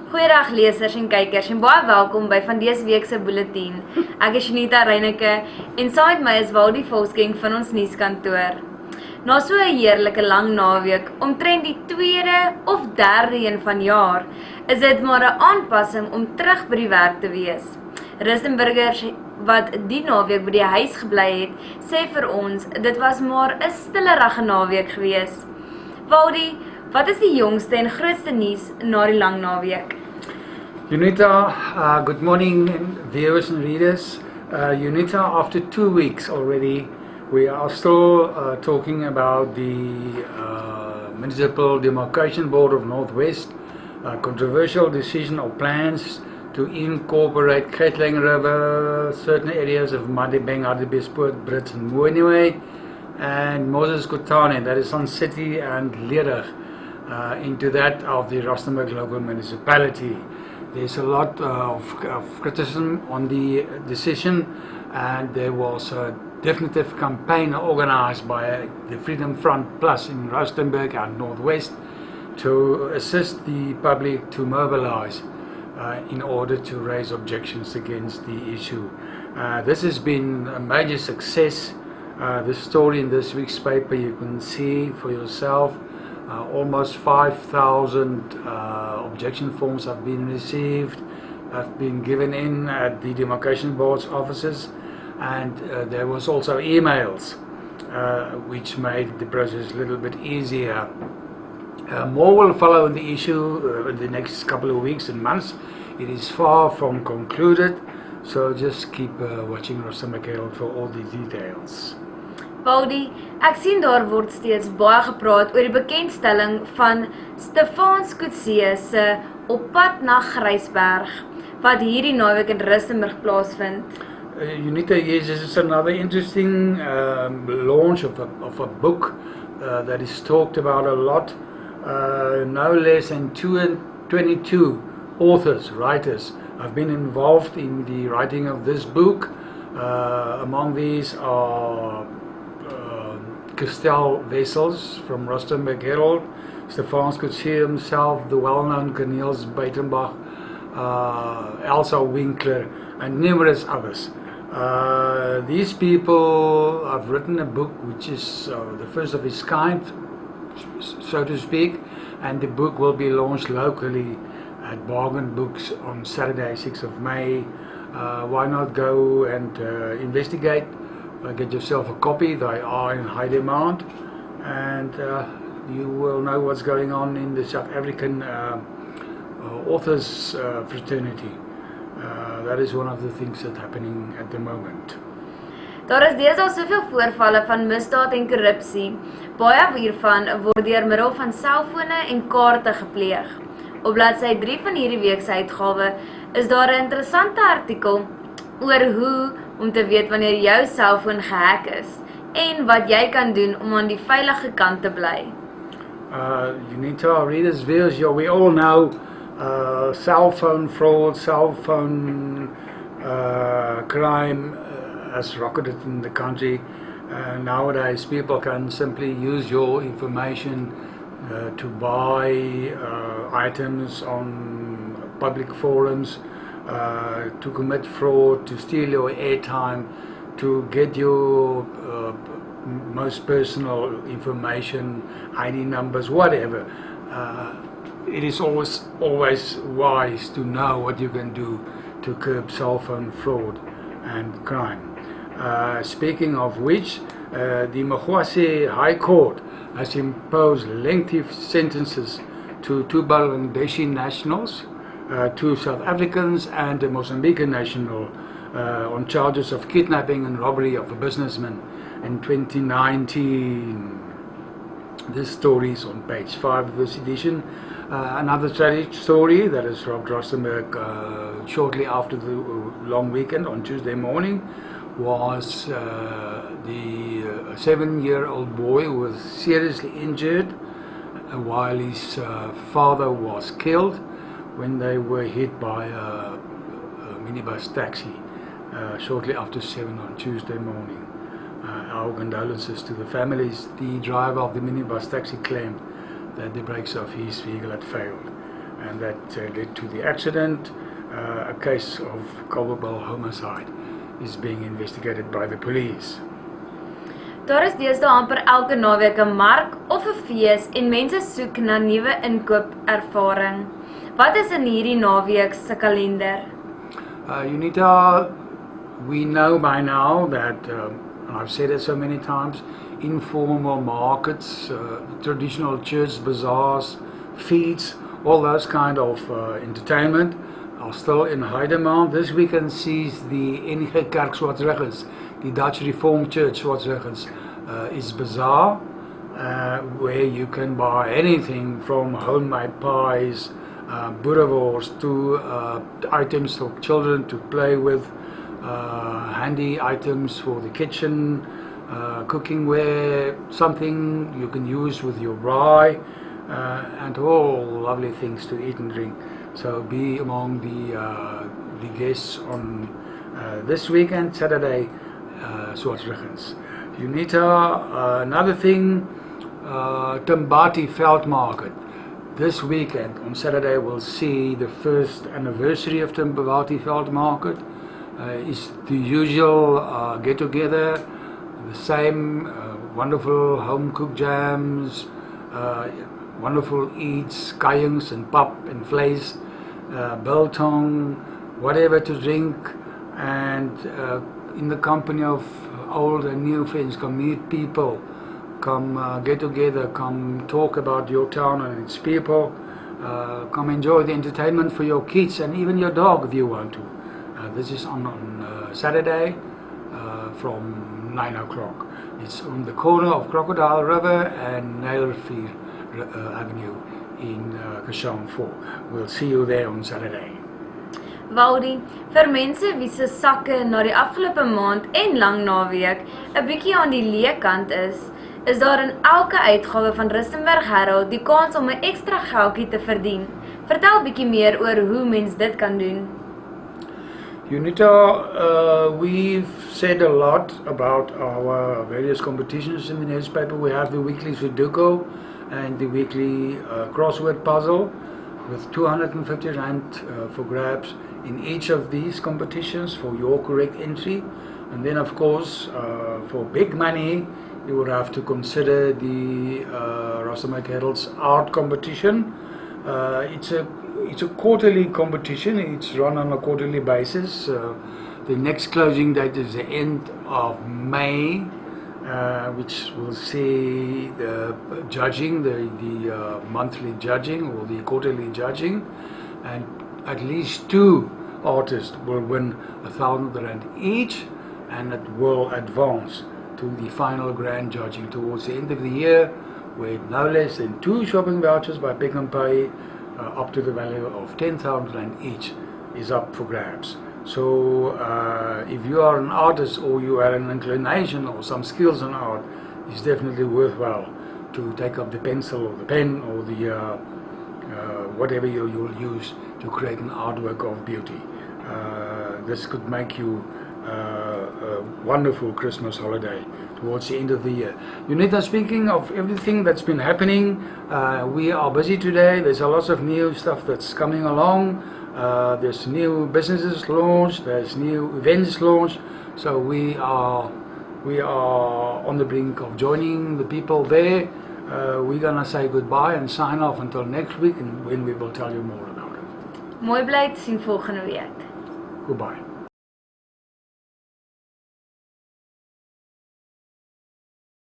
Goeiedag lesers en kykers en baie welkom by van dese week se bulletin. Ek is Janita Reineke en saam met my is Waldie Volkskenk van ons nuuskantoor. Na so 'n heerlike lang naweek, omtrent die tweede of derde een van jaar, is dit maar 'n aanpassing om terug by die werk te wees. Rustenburgers wat die naweek by die huis gebly het, sê vir ons, dit was maar 'n stillerige naweek gewees. Waldie, wat is die jongste en grootste nuus na die lang naweek? Unita, good morning viewers and readers. Unita, after 2 weeks already, we are still talking about the Municipal Demarcation Board of Northwest, controversial decision or plans to incorporate Kettling River, certain areas of Madibeng, Hartbeespoort, Brits and Mooinewe, and Moses Kotane, that is Sun City and Ledig, into that of the Rustenburg local municipality. There's a lot of criticism on the decision, and there was a definitive campaign organized by the Freedom Front Plus in Rustenburg and Northwest to assist the public to mobilize in order to raise objections against the issue. This has been a major success. The story in this week's paper you can see for yourself. Almost 5,000 objection forms have been received, have been given in at the Demarcation Board's offices, and there was also emails which made the process a little bit easier. More will follow on the issue in the next couple of weeks and months. It is far from concluded, so just keep watching Rustenburg Herald for all the details. Waldie, ek sien daar word steeds baie gepraat oor die bekendstelling van Stefans Coetzee se Op pad na Grysberg, wat hierdie naweek in Rustenburg plaasvind. Unita, yes, this is another interesting launch of a book that is talked about a lot. No less than 22 authors, writers, have been involved in the writing of this book. Among these are Christel Wessels from Rustenburg Herald, Stefans Coetzee himself, the well-known Cornelis Buitenbach, Elsa Winkler, and numerous others. These people have written a book which is the first of its kind, so to speak, and the book will be launched locally at Bargain Books on Saturday, 6th of May. Why not go and investigate? Get yourself a copy. They are in high demand, and you will know what's going on in the South African authors fraternity. That is one of the things that's happening at the moment. Daar is deesdae soveel voorvalle van misdaad en korrupsie. Baie hiervan word deur middel van selfone en kaarte gepleeg. Op bladsy 3 van hierdie week se uitgawe is daar 'n interessante artikel oor hoe om te weet wanneer jou selfoon gehack is en wat jy kan doen om aan die veilige kant te bly. You need to our readers, viewers, we all know cell phone fraud, cell phone crime has rocketed in the country. Nowadays people can simply use your information to buy items on public forums, to commit fraud, to steal your airtime, to get your most personal information, ID numbers, whatever. It is always wise to know what you can do to curb cell phone fraud and crime. Speaking of which, the Magwasi High Court has imposed lengthy sentences to two Bangladeshi nationals, two South Africans and a Mozambican national on charges of kidnapping and robbery of a businessman in 2019. This story is on page 5 of this edition. Another tragic story that has robbed Rustenburg shortly after the long weekend on Tuesday morning was the 7-year-old boy who was seriously injured while his father was killed when they were hit by a minibus taxi shortly after 7 on Tuesday morning. Our condolences to the families. The driver of the minibus taxi claimed that the brakes of his vehicle had failed. and that led to the accident. A case of culpable homicide is being investigated by the police. Daar is deesdae amper elke naweek 'n mark of 'n fees en mense soek na nuwe inkoopervaring. Wat is in hierdie naweek se kalender? Unita, we know by now that, and I've said it so many times, informal markets, traditional church bazaars, feasts, all those kind of entertainment are still in high demand. This weekend sees the NG Kerk Swartruggens, the Dutch Reformed Church Swartruggens, is bazaar, where you can buy anything from homemade pies, boerewors, to items for children to play with, handy items for the kitchen, cookingware, something you can use with your braai, and all lovely things to eat and drink. So be among the guests on this weekend, Saturday, Swartruggens. Unita, another thing, Tambati Veld Market. This weekend, on Saturday, we'll see the first anniversary of Tambati Veld Market. It's the usual get-together, the same wonderful home-cooked jams, wonderful eats, kayings and pap and vlees, biltong, whatever to drink, and in the company of old and new friends, come meet people, come get together, come talk about your town and its people, come enjoy the entertainment for your kids and even your dog if you want to. This is on Saturday from 9 o'clock. It's on the corner of Crocodile River and Nailrivier Avenue in Kashan 4. We'll see you there on Saturday. Waldie, vir mense wie se sakke na die afgelope maand en lang naweek 'n bietjie aan die leë kant is daar in elke uitgawe van Rustenburg Herald die kans om 'n ekstra geldjie te verdien. Vertel bietjie meer oor hoe mens dit kan doen. Unita, we've said a lot about our various competitions in the newspaper. We have the weekly Sudoku and the weekly crossword puzzle with 250 rand for grabs in each of these competitions for your correct entry. And then of course, for big money, you would have to consider the Rustenburg Herald's art competition. It's a quarterly competition. It's run on a quarterly basis. The next closing date is the end of May, which will see the judging, the monthly judging or the quarterly judging, and at least 2 artists will win 1,000 rand each, and it will advance to the final grand judging towards the end of the year, where no less than 2 shopping vouchers by Pick n Pay up to the value of 10,000 rand each is up for grabs. So if you are an artist or you have an inclination or some skills in art, it's definitely worthwhile to take up the pencil or the pen or the whatever you'll use to create an artwork of beauty. This could make you a wonderful Christmas holiday towards the end of the year. Unita, speaking of everything that's been happening, we are busy today. There's a lot of new stuff that's coming along. There's new businesses launched, there's new events launched, so we are on the brink of joining the people there. We're gonna say goodbye and sign off until next week, and when we will tell you more about it. Mooi bly te sien volgende week. Goodbye.